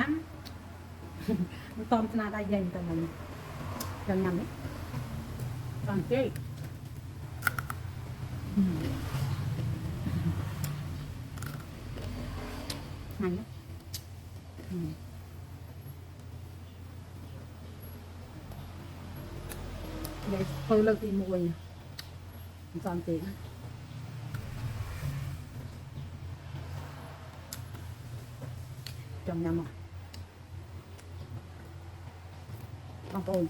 nhắm tôm na đây dành cho mình cho nhầm đấy còn chứ này đó vậy hơi lâu thì mùi còn tiền trong nhầm à con tôm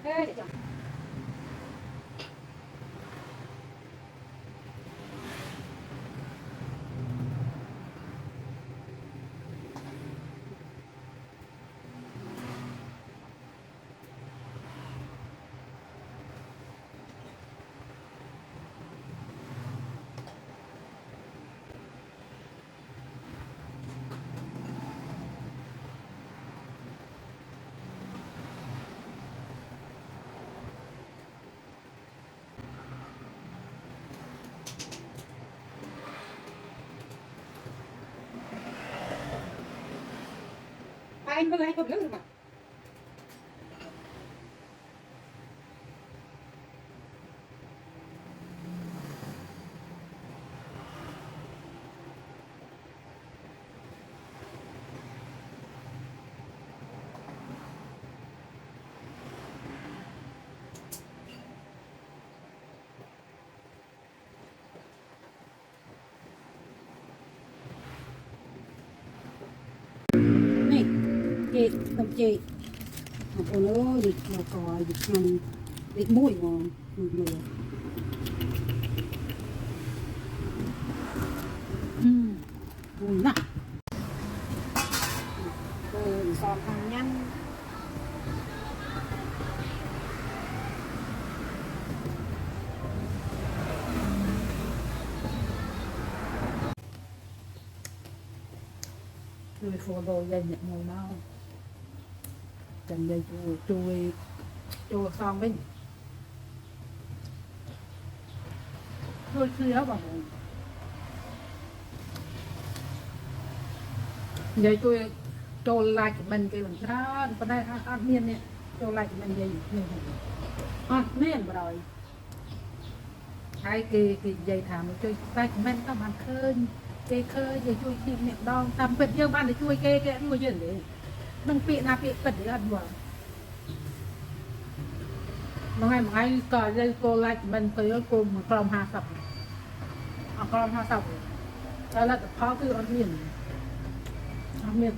Ê, anh có nước mà chị đồng chị cô nó dịch mà cò dịch hành dịch mũi ngon mùi mùi nặng rồi giòn hàng nhanh rồi phô đồ dành nhận mùi nào chẳng đây chui xong bên tôi xưa vào vậy tôi cho lại của mình cái làm sao bên đây ăn miên nè cho lại của mình gì ăn miên rồi hai cái dây thảm chơi tay của mình các bạn khơi khơi rồi chui chim miệng đong tầm vịt dương ban để chui cái người dân đấy nông bị na bị vịt để ăn vào nó ngày cờ dây cô lại của mình tới cô một con hà sập con hà sập đó là khó cứ ăn miên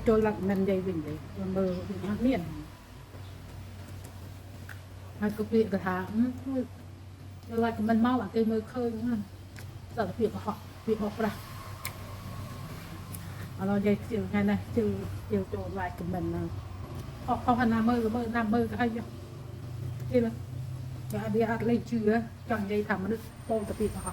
trôi lặng mình dây bình đấy mờ ăn miên hai cái việc cả tháng rồi lại mình mau là cây mơ khơi đúng không giờ là việc họ ra nó dây chiều ngày này chiều trôi lại của mình họ không hẳn làm mơ cái gì thế là đi ăn lên chưa chẳng dây thầm nó được tôi tập việc họ